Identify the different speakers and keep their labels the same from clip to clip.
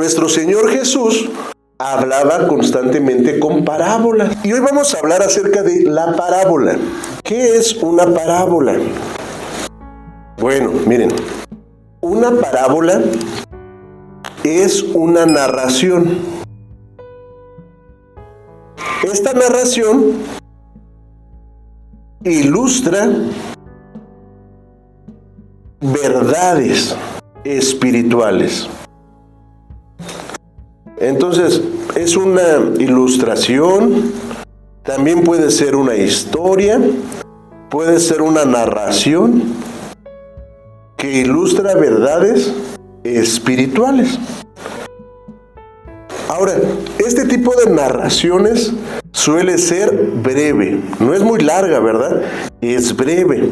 Speaker 1: Nuestro Señor Jesús hablaba constantemente con parábolas. Y hoy vamos a hablar acerca de la parábola. ¿Qué es una parábola? Bueno, miren, una parábola es una narración. Esta narración ilustra verdades espirituales. Entonces, es una ilustración, también puede ser una historia, puede ser una narración que ilustra verdades espirituales. Ahora, este tipo de narraciones suele ser breve, no es muy larga, ¿verdad? Es breve.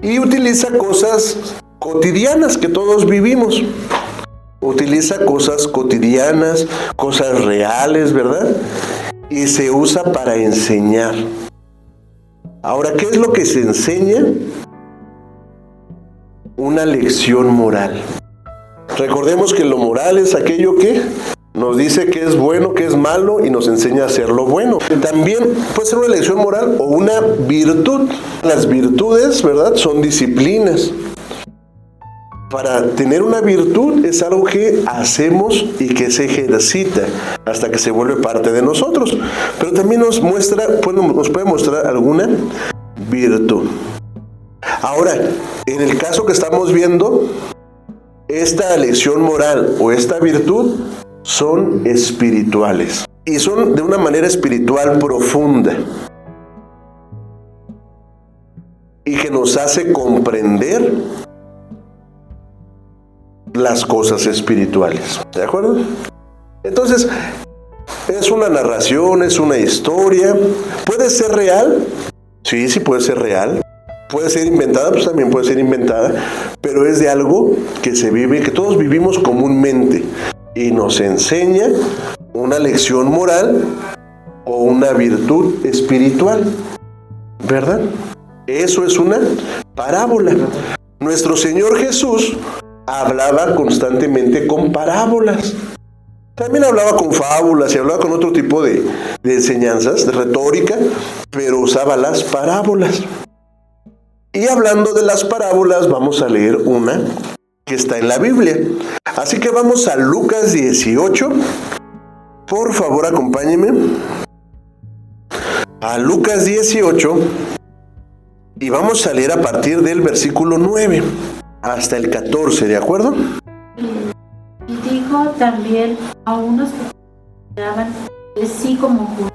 Speaker 1: Y utiliza cosas cotidianas que todos vivimos. Utiliza cosas cotidianas, cosas reales, ¿verdad? Y se usa para enseñar. Ahora, ¿qué es lo que se enseña? Una lección moral. Recordemos que lo moral es aquello que nos dice que es bueno, que es malo y nos enseña a hacer lo bueno. También puede ser una lección moral o una virtud. Las virtudes, ¿verdad?, son disciplinas. Para tener una virtud es algo que hacemos y que se ejercita hasta que se vuelve parte de nosotros. Pero también nos puede mostrar alguna virtud. Ahora, en el caso que estamos viendo, esta lección moral o esta virtud son espirituales. Y son de una manera espiritual profunda. Y que nos hace comprender las cosas espirituales. ¿De acuerdo? Entonces, es una narración, es una historia. ¿Puede ser real? Sí, sí puede ser real. Puede ser inventada, pues también puede ser inventada, pero es de algo que se vive, que todos vivimos comúnmente y nos enseña una lección moral o una virtud espiritual, ¿verdad? Eso es una parábola. Nuestro Señor Jesús hablaba constantemente con parábolas. También hablaba con fábulas y hablaba con otro tipo de enseñanzas, de retórica, pero usaba las parábolas. Y hablando de las parábolas, vamos a leer una que está en la Biblia. Así que vamos a Lucas 18. Por favor, acompáñenme. A Lucas 18. Y vamos a leer a partir del versículo 9 hasta el 14, ¿de acuerdo?
Speaker 2: Y dijo también a unos que daban de sí como judíos,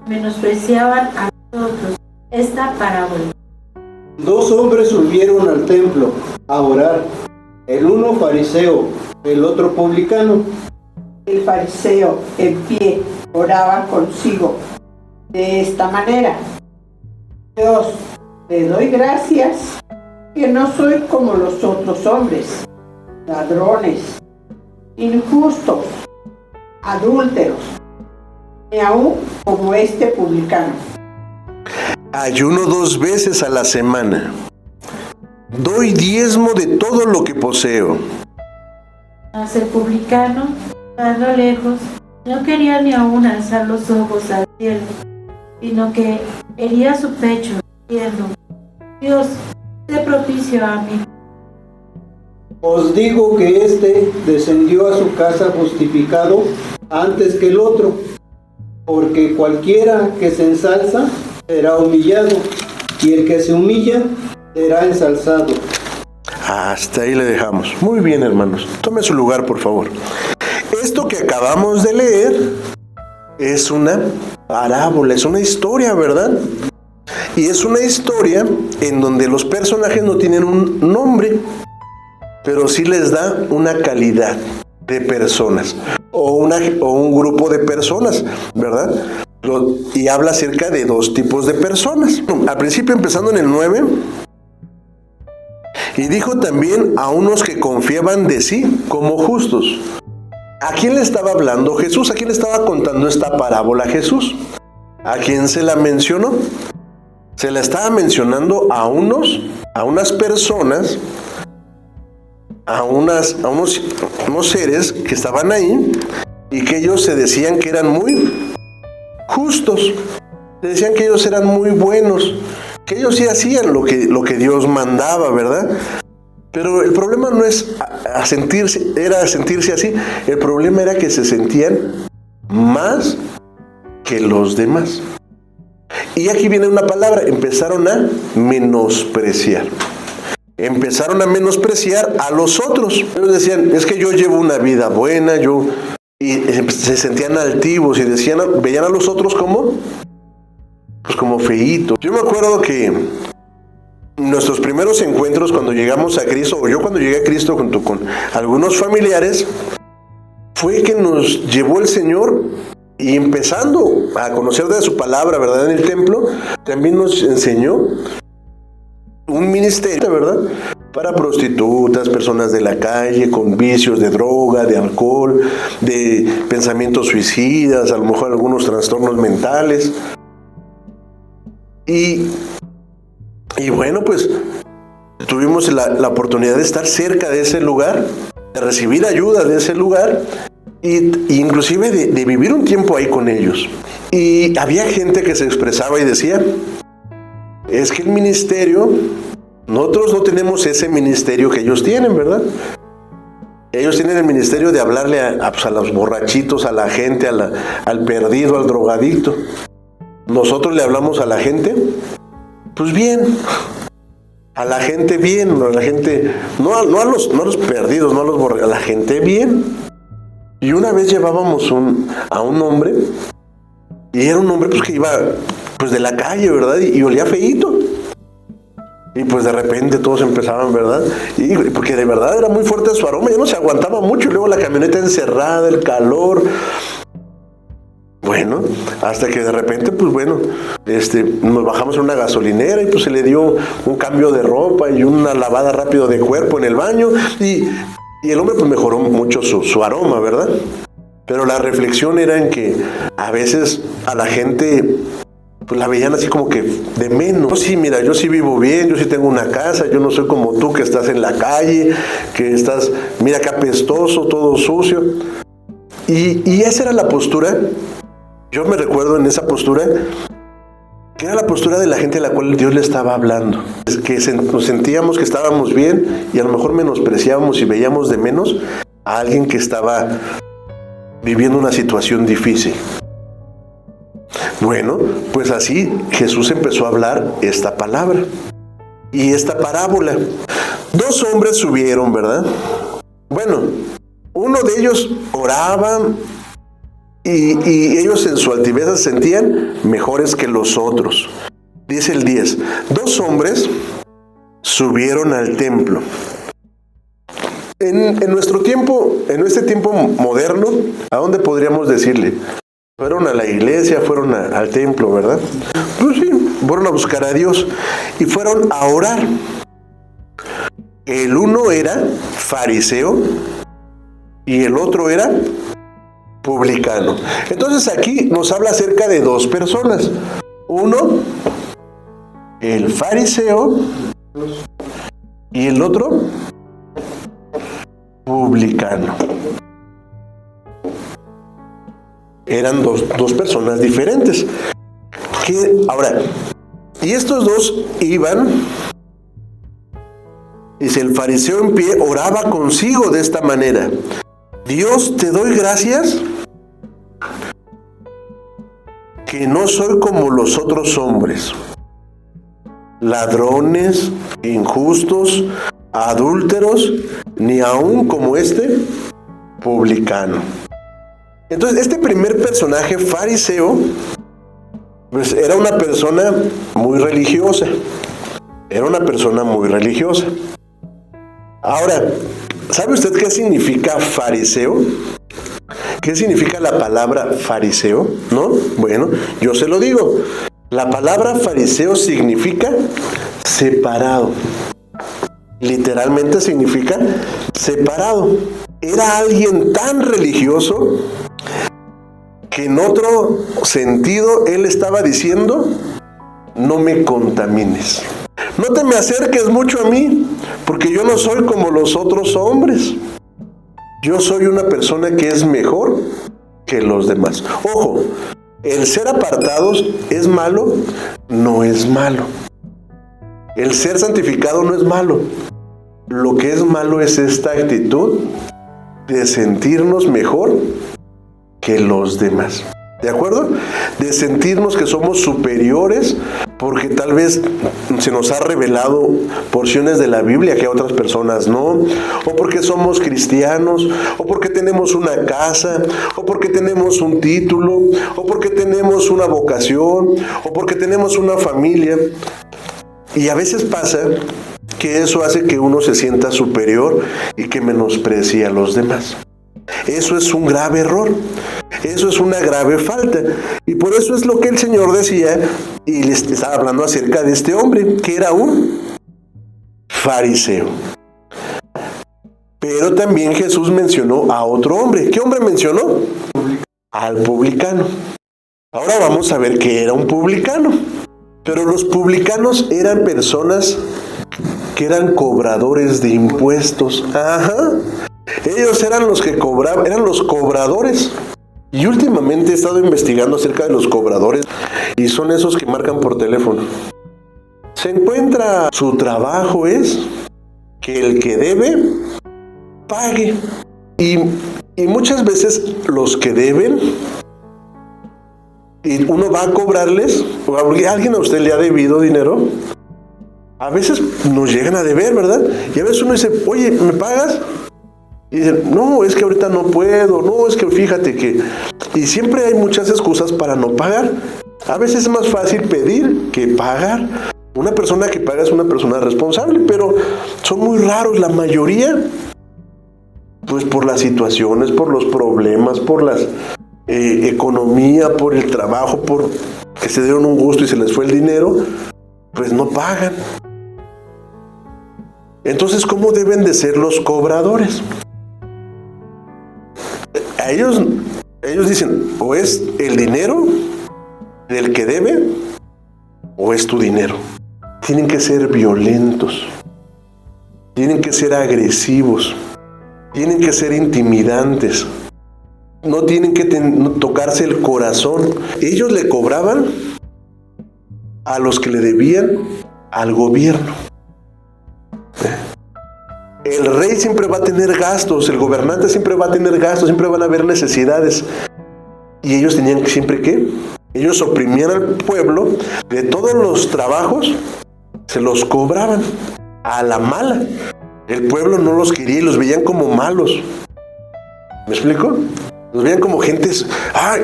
Speaker 2: menospreciaban a nosotros esta parábola.
Speaker 3: 2 hombres subieron al templo a orar, el uno fariseo, el otro publicano.
Speaker 4: El fariseo en pie oraba consigo de esta manera: Dios, te doy gracias que no soy como los otros hombres, ladrones, injustos, adúlteros, ni aún como este publicano.
Speaker 1: Ayuno 2 veces a la semana. Doy diezmo de todo lo que poseo.
Speaker 2: Mas el publicano, estando lejos, no quería ni aún alzar los ojos al cielo, sino que hería su pecho, diciendo: Dios, sé propicio a mí.
Speaker 3: Os digo que éste descendió a su casa justificado antes que el otro, porque cualquiera que se ensalza será humillado, y el que se humilla será ensalzado.
Speaker 1: Hasta ahí le dejamos. Muy bien, hermanos. Tome su lugar, por favor. Esto que acabamos de leer es una parábola, es una historia, ¿verdad? Y es una historia en donde los personajes no tienen un nombre, pero sí les da una calidad de personas o un grupo de personas, ¿verdad? Y habla acerca de 2 tipos de personas. Al principio, empezando en el 9, y dijo también a unos que confiaban de sí como justos. ¿A quién le estaba hablando Jesús? ¿A quién le estaba contando esta parábola Jesús? ¿A quién se la mencionó? Se la estaba mencionando a unas personas, a unos unos seres que estaban ahí y que ellos se decían que eran muy justos, se decían que ellos eran muy buenos, que ellos sí hacían lo que Dios mandaba, ¿verdad? Pero el problema no es sentirse así, el problema era que se sentían más que los demás. Y aquí viene una palabra, empezaron a menospreciar. Empezaron a menospreciar a los otros. Ellos decían, es que yo llevo una vida buena, y se sentían altivos y veían a los otros como, pues como feitos. Yo me acuerdo que nuestros primeros encuentros cuando llegamos a Cristo, o yo cuando llegué a Cristo junto con algunos familiares, fue que nos llevó el Señor y empezando a conocer de su palabra, ¿verdad? En el templo, también nos enseñó un ministerio, ¿verdad? Para prostitutas, personas de la calle, con vicios de droga, de alcohol, de pensamientos suicidas, a lo mejor algunos trastornos mentales. Y bueno, pues tuvimos la oportunidad de estar cerca de ese lugar, de recibir ayuda de ese lugar, y inclusive de vivir un tiempo ahí con ellos. Y había gente que se expresaba y decía, es que el ministerio, nosotros no tenemos ese ministerio que ellos tienen, ¿verdad? Ellos tienen el ministerio de hablarle a los borrachitos, a la gente, al perdido, al drogadicto. Nosotros le hablamos a la gente, pues bien, a la gente bien, a la gente, no a los perdidos, no a los borrachos, a la gente bien. Y una vez llevábamos a un hombre, y era un hombre pues que iba pues de la calle, ¿verdad? Y olía feíto. Y pues de repente todos empezaban, ¿verdad? Y porque de verdad era muy fuerte su aroma, ya no se aguantaba mucho, y luego la camioneta encerrada, el calor. Bueno, hasta que de repente, pues bueno, nos bajamos en una gasolinera y pues se le dio un cambio de ropa y una lavada rápido de cuerpo en el baño, y el hombre pues mejoró mucho su aroma, ¿verdad? Pero la reflexión era en que a veces a la gente pues la veían así como que de menos. Yo sí, mira, yo sí vivo bien, yo sí tengo una casa, yo no soy como tú que estás en la calle, que estás, mira qué apestoso, todo sucio. Y esa era la postura, yo me recuerdo en esa postura, que era la postura de la gente a la cual Dios le estaba hablando. Es que nos sentíamos que estábamos bien y a lo mejor menospreciábamos y veíamos de menos a alguien que estaba viviendo una situación difícil. Bueno, pues así Jesús empezó a hablar esta palabra y esta parábola. Dos hombres subieron, ¿verdad? Bueno, uno de ellos oraba y ellos en su altivez se sentían mejores que los otros. Dice el 10, dos hombres subieron al templo. En nuestro tiempo, en este tiempo moderno, ¿a dónde podríamos decirle? Fueron a la iglesia, fueron al templo, ¿verdad? Pues sí, fueron a buscar a Dios y fueron a orar. El uno era fariseo y el otro era publicano. Entonces aquí nos habla acerca de dos personas. Uno, el fariseo, y el otro, publicano. Eran dos personas diferentes. Ahora, y estos dos iban, dice, el fariseo en pie oraba consigo de esta manera: Dios, te doy gracias que no soy como los otros hombres, ladrones, injustos, adúlteros, ni aun como este publicano. Entonces, este primer personaje, fariseo, pues era una persona muy religiosa. Era una persona muy religiosa. Ahora, ¿sabe usted qué significa fariseo? ¿Qué significa la palabra fariseo? ¿No? Bueno, yo se lo digo. La palabra fariseo significa separado. Literalmente significa separado. Era alguien tan religioso que en otro sentido él estaba diciendo: no me contamines, no te me acerques mucho a mí, porque yo no soy como los otros hombres. yo soy una persona que es mejor que los demás. Ojo, el ser apartados es malo, no es malo. El ser santificado no es malo. Lo que es malo es esta actitud de sentirnos mejor que los demás. ¿De acuerdo? De sentirnos que somos superiores porque tal vez se nos ha revelado porciones de la Biblia que a otras personas no, o porque somos cristianos, o porque tenemos una casa, o porque tenemos un título, o porque tenemos una vocación, o porque tenemos una familia. Y a veces pasa que eso hace que uno se sienta superior y que menosprecie a los demás. Eso es un grave error. Eso es una grave falta. Y por eso es lo que el Señor decía, y les estaba hablando acerca de este hombre, que era un fariseo. Pero también Jesús mencionó a otro hombre. ¿Qué hombre mencionó? Al publicano. Ahora vamos a ver qué era un publicano. Pero los publicanos eran personas que eran cobradores de impuestos. Ajá. Ellos eran los que cobraban, eran los cobradores. Y últimamente he estado investigando acerca de los cobradores y son esos que marcan por teléfono. Se encuentra, su trabajo es que el que debe, pague. Y muchas veces los que deben, y uno va a cobrarles, ¿alguien a usted le ha debido dinero? A veces nos llegan a deber, ¿verdad? Y a veces uno dice, oye, ¿me pagas? Y dicen, no, es que ahorita no puedo, no, es que fíjate que... Y siempre hay muchas excusas para no pagar. A veces es más fácil pedir que pagar. Una persona que paga es una persona responsable, pero son muy raros la mayoría. Pues por las situaciones, por los problemas, por la economía, por el trabajo, por que se dieron un gusto y se les fue el dinero, pues no pagan. Entonces, ¿cómo deben de ser los cobradores? Ellos dicen, o es el dinero del que debe, o es tu dinero. Tienen que ser violentos, tienen que ser agresivos, tienen que ser intimidantes, no tienen que tocarse el corazón. Ellos le cobraban a los que le debían al gobierno. El rey siempre va a tener gastos, el gobernante siempre va a tener gastos, siempre van a haber necesidades. Y ellos tenían siempre que, ellos oprimían al pueblo de todos los trabajos, se los cobraban a la mala. El pueblo no los quería y los veían como malos. ¿Me explico? Los veían como gentes, ay,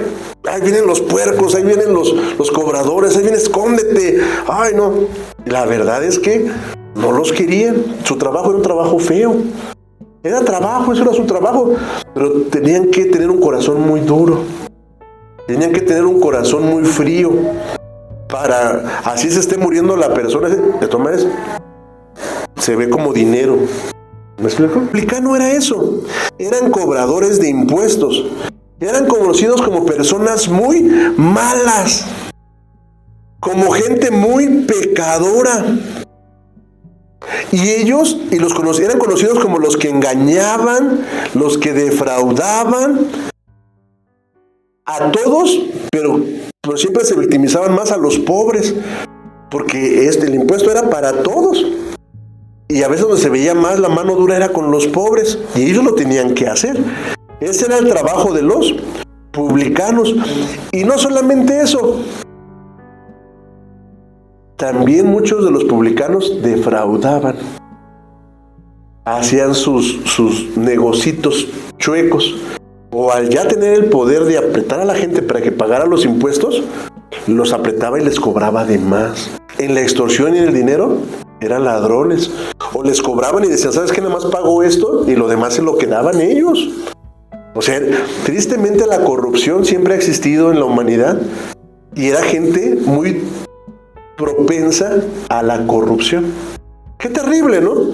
Speaker 1: ahí vienen los puercos, ahí vienen los cobradores, ahí viene, escóndete. Ay, no. La verdad es que no los querían. Su trabajo era un trabajo feo. Era trabajo, eso era su trabajo. Pero tenían que tener un corazón muy duro. Tenían que tener un corazón muy frío. Para así se esté muriendo la persona. De todas maneras, se ve como dinero. ¿Me explico? Publicano era eso. Eran cobradores de impuestos. Eran conocidos como personas muy malas. Como gente muy pecadora. Y ellos eran conocidos como los que engañaban, los que defraudaban a todos, pero siempre se victimizaban más a los pobres, porque el impuesto era para todos. Y a veces donde se veía más la mano dura era con los pobres, y ellos lo tenían que hacer. Ese era el trabajo de los publicanos. Y no solamente eso, también muchos de los publicanos defraudaban. Hacían sus negocitos chuecos. O al ya tener el poder de apretar a la gente para que pagara los impuestos, los apretaba y les cobraba de más. En la extorsión y en el dinero, eran ladrones. O les cobraban y decían, ¿sabes qué? Nada más pago esto y lo demás se lo quedaban ellos. O sea, tristemente la corrupción siempre ha existido en la humanidad y era gente muy propensa a la corrupción. Qué terrible, ¿no?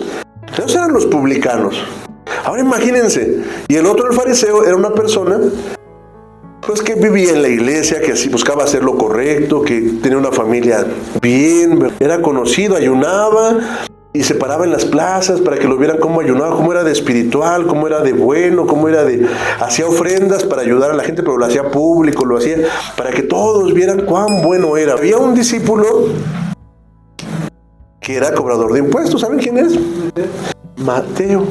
Speaker 1: Esos eran los publicanos. Ahora imagínense, y el otro, el fariseo, era una persona pues que vivía en la iglesia, que así buscaba hacer lo correcto, que tenía una familia bien, era conocido, ayunaba, Y se paraba en las plazas para que lo vieran cómo ayunaba, cómo era de espiritual, cómo era de bueno, cómo era de... Hacía ofrendas para ayudar a la gente, pero lo hacía público, lo hacía para que todos vieran cuán bueno era. Había un discípulo que era cobrador de impuestos. ¿Saben quién es? Mateo.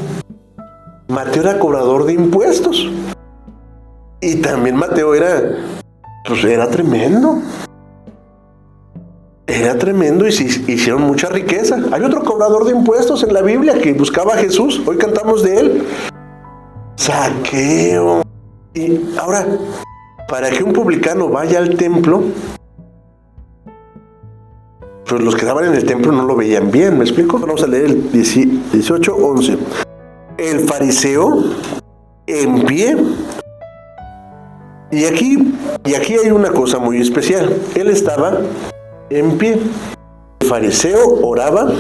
Speaker 1: Mateo era cobrador de impuestos. Y también Mateo era tremendo. Era tremendo y se hicieron mucha riqueza. Hay otro cobrador de impuestos en la Biblia que buscaba a Jesús. Hoy cantamos de él. Zaqueo. Y ahora, para que un publicano vaya al templo, pues los que estaban en el templo no lo veían bien. ¿Me explico? Vamos a leer el 18:11. El fariseo en pie. Y aquí hay una cosa muy especial. Él estaba en pie. El fariseo oraba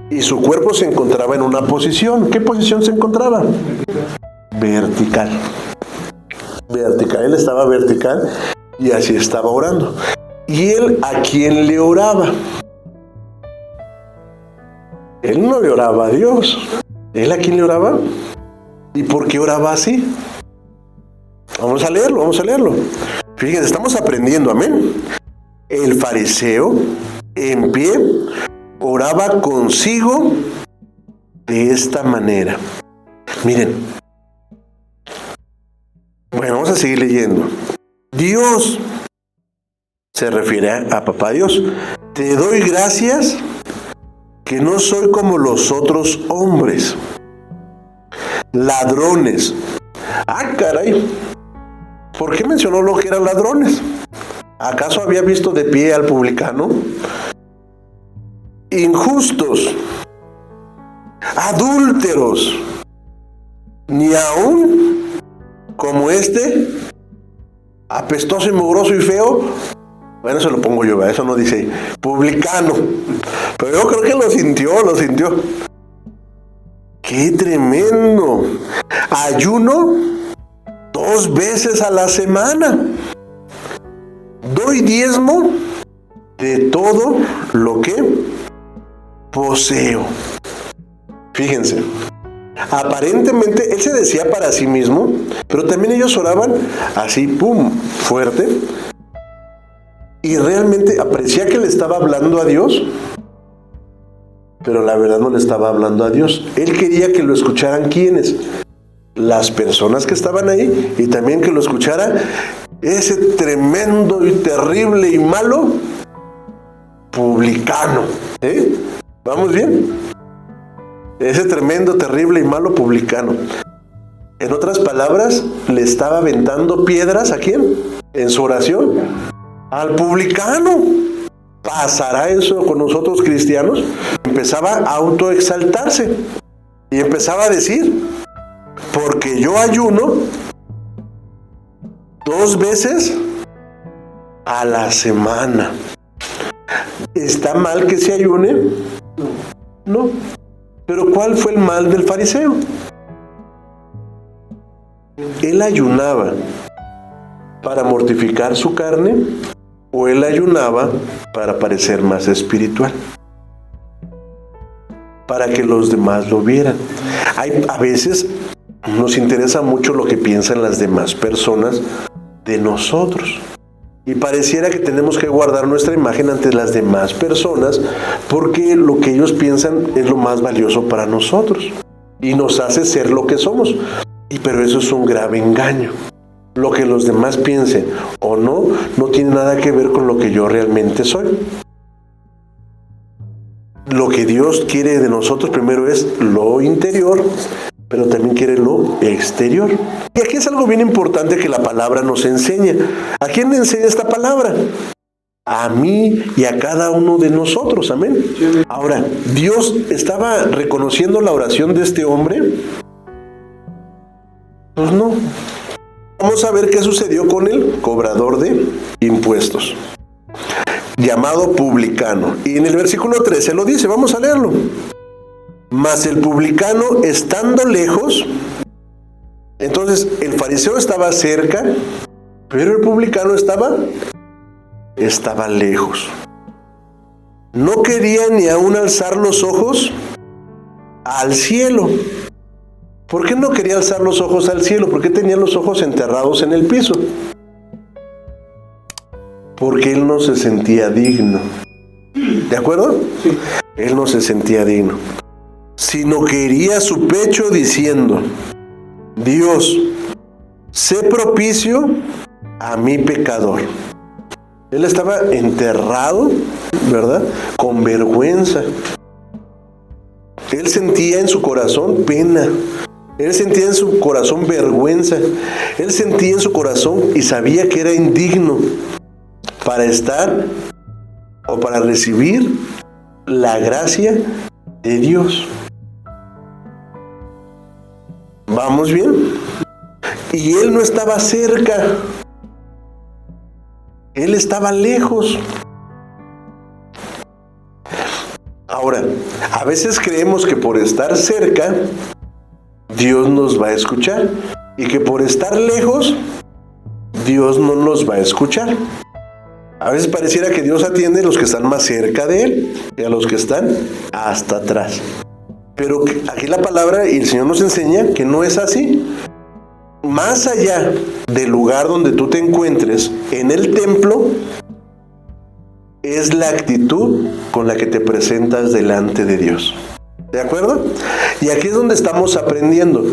Speaker 1: y su cuerpo se encontraba en una posición. ¿Qué posición se encontraba? Vertical. Vertical. Él estaba vertical y así estaba orando. ¿Y él a quién le oraba? Él no le oraba a Dios. ¿Él a quién le oraba? ¿Y por qué oraba así? Vamos a leerlo. Fíjense, estamos aprendiendo, amén. El fariseo, en pie, oraba consigo de esta manera. Miren. Bueno, vamos a seguir leyendo. Dios, se refiere a papá Dios, te doy gracias que no soy como los otros hombres, ladrones. Ah, caray. ¿Por qué mencionó lo que eran ladrones? ¿Acaso había visto de pie al publicano? Injustos, adúlteros, ni aún como este, apestoso y mugroso y feo. Bueno, eso lo pongo yo, eso no dice publicano. Pero yo creo que lo sintió. ¡Qué tremendo! Ayuno 2 veces a la semana. Doy diezmo de todo lo que poseo. Fíjense. Aparentemente él se decía para sí mismo, pero también ellos oraban así, pum, fuerte. Y realmente parecía que le estaba hablando a Dios, pero la verdad no le estaba hablando a Dios. Él quería que lo escucharan ¿quiénes? Las personas que estaban ahí, y también que lo escuchara ese tremendo y terrible y malo publicano. ¿Vamos bien? Ese tremendo, terrible y malo publicano. En otras palabras, le estaba aventando piedras ¿a quién? En su oración. Al publicano. ¿Pasará eso con nosotros cristianos? Empezaba a autoexaltarse y empezaba a decir, porque yo ayuno 2 veces a la semana. ¿Está mal que se ayune? No. Pero ¿cuál fue el mal del fariseo? Él ayunaba para mortificar su carne, o él ayunaba para parecer más espiritual, para que los demás lo vieran. A veces nos interesa mucho lo que piensan las demás personas de nosotros, y pareciera que tenemos que guardar nuestra imagen ante las demás personas, porque lo que ellos piensan es lo más valioso para nosotros y nos hace ser lo que somos. Pero eso es un grave engaño. Lo que los demás piensen o no tiene nada que ver con lo que yo realmente soy. Lo que Dios quiere de nosotros primero es lo interior, pero también quiere lo exterior. Y aquí es algo bien importante que la palabra nos enseña. ¿A quién le enseña esta palabra? A mí y a cada uno de nosotros, amén. Ahora, ¿Dios estaba reconociendo la oración de este hombre? Pues no. Vamos a ver qué sucedió con el cobrador de impuestos, llamado publicano. Y en el versículo 13 lo dice, vamos a leerlo. Mas el publicano estando lejos, entonces el fariseo estaba cerca, pero el publicano estaba lejos. no quería ni aún alzar los ojos al cielo. ¿Por qué no quería alzar los ojos al cielo? ¿Por qué tenía los ojos enterrados en el piso? Porque él no se sentía digno. ¿De acuerdo?
Speaker 3: Sí.
Speaker 1: Él no se sentía digno. Sino que hería su pecho diciendo: Dios, sé propicio a mi pecador. Él estaba enterrado, ¿verdad? Con vergüenza. Él sentía en su corazón pena. Él sentía en su corazón vergüenza. Él sentía en su corazón y sabía que era indigno para estar o para recibir la gracia de Dios. ¿Vamos bien? Y él no estaba cerca. Él estaba lejos. Ahora, a veces creemos que por estar cerca, Dios nos va a escuchar. Y que por estar lejos, Dios no nos va a escuchar. A veces pareciera que Dios atiende a los que están más cerca de Él y a los que están hasta atrás. Pero aquí la palabra y el Señor nos enseña que no es así. Más allá del lugar donde tú te encuentres, en el templo, es la actitud con la que te presentas delante de Dios. ¿De acuerdo? Y aquí es donde estamos aprendiendo.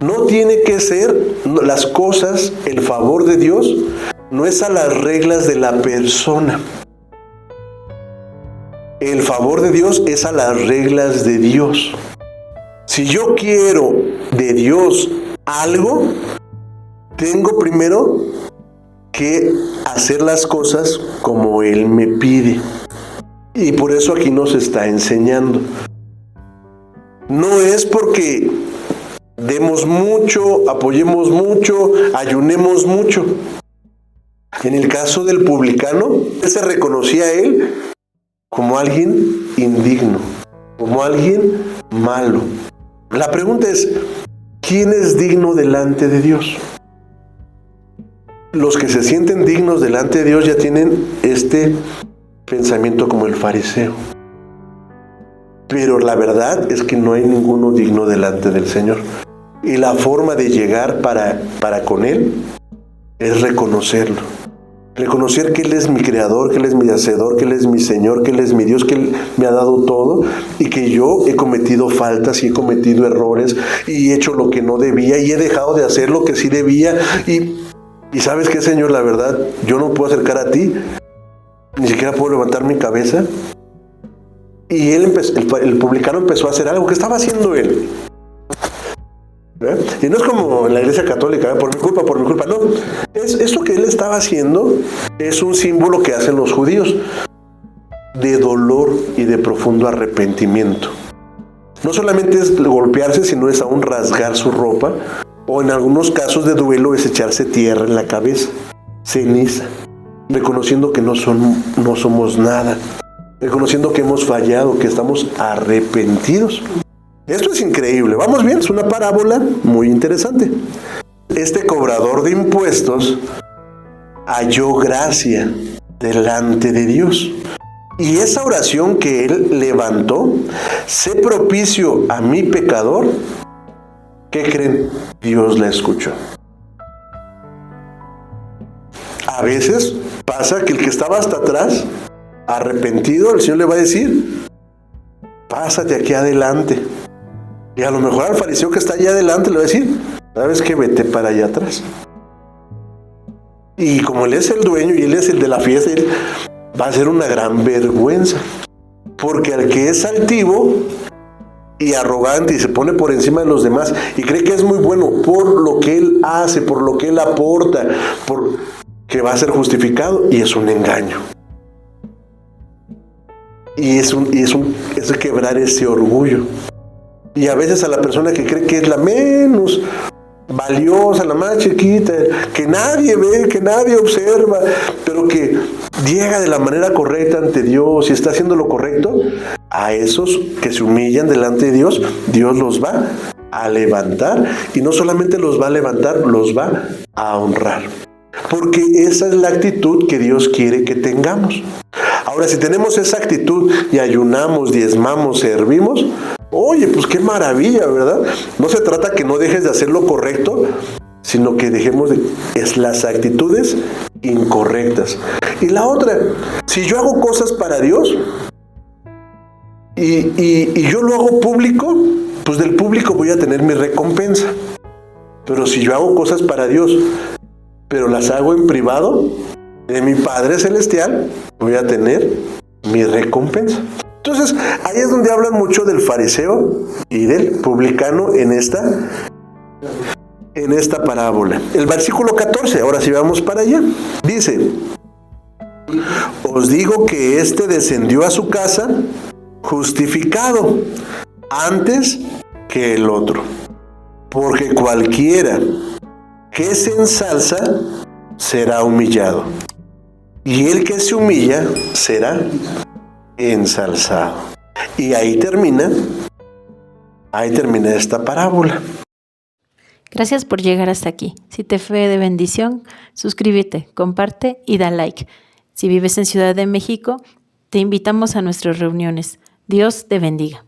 Speaker 1: No tiene que ser las cosas, el favor de Dios, no es a las reglas de la persona. El favor de Dios es a las reglas de Dios. Si yo quiero de Dios algo, tengo primero que hacer las cosas como Él me pide. Y por eso aquí nos está enseñando. No es porque demos mucho, apoyemos mucho, ayunemos mucho. En el caso del publicano, él se reconocía a él como alguien indigno, como alguien malo. La pregunta es, ¿quién es digno delante de Dios? Los que se sienten dignos delante de Dios ya tienen este pensamiento como el fariseo. Pero la verdad es que no hay ninguno digno delante del Señor. Y la forma de llegar para con Él es reconocerlo. Reconocer que Él es mi creador, que Él es mi hacedor, que Él es mi Señor, que Él es mi Dios, que Él me ha dado todo y que yo he cometido faltas y he cometido errores y he hecho lo que no debía y he dejado de hacer lo que sí debía. Y ¿sabes qué, Señor? La verdad, yo no puedo acercar a ti, ni siquiera puedo levantar mi cabeza. Y el publicano empezó a hacer algo que estaba haciendo él. Y no es como en la iglesia católica, por mi culpa, no. Esto que él estaba haciendo es un símbolo que hacen los judíos de dolor y de profundo arrepentimiento. No solamente es golpearse, sino es aún rasgar su ropa, o en algunos casos de duelo es echarse tierra en la cabeza, ceniza, reconociendo que no somos nada, reconociendo que hemos fallado, que estamos arrepentidos. Esto es increíble. ¿Vamos bien? Es una parábola muy interesante. Este cobrador de impuestos halló gracia delante de Dios. Y esa oración que él levantó, sé propicio a mi pecador, ¿qué creen? Dios la escuchó. A veces pasa que el que estaba hasta atrás, arrepentido, el Señor le va a decir, pásate aquí adelante. Y a lo mejor al fariseo que está allá adelante le va a decir, ¿sabes qué? Vete para allá atrás. Y como él es el dueño y él es el de la fiesta, él va a ser una gran vergüenza. Porque al que es altivo y arrogante y se pone por encima de los demás y cree que es muy bueno por lo que él hace, por lo que él aporta, por que va a ser justificado, y es un engaño. Y es quebrar ese orgullo. Y a veces a la persona que cree que es la menos valiosa, la más chiquita, que nadie ve, que nadie observa, pero que llega de la manera correcta ante Dios y está haciendo lo correcto, a esos que se humillan delante de Dios, Dios los va a levantar. Y no solamente los va a levantar, los va a honrar. Porque esa es la actitud que Dios quiere que tengamos. Ahora, si tenemos esa actitud y ayunamos, diezmamos, servimos, oye, pues qué maravilla, ¿verdad? No se trata que no dejes de hacer lo correcto, sino que dejemos las actitudes incorrectas. Y la otra, si yo hago cosas para Dios y yo lo hago público, pues del público voy a tener mi recompensa. Pero si yo hago cosas para Dios, pero las hago en privado, de mi Padre Celestial, voy a tener mi recompensa. Entonces, ahí es donde hablan mucho del fariseo y del publicano en esta parábola. El versículo 14, ahora sí vamos para allá. Dice: os digo que éste descendió a su casa justificado antes que el otro. Porque cualquiera que se ensalza será humillado, y el que se humilla será ensalzado. Y ahí termina esta parábola.
Speaker 5: Gracias por llegar hasta aquí. Si te fue de bendición, suscríbete, comparte y da like. Si vives en Ciudad de México, te invitamos a nuestras reuniones. Dios te bendiga.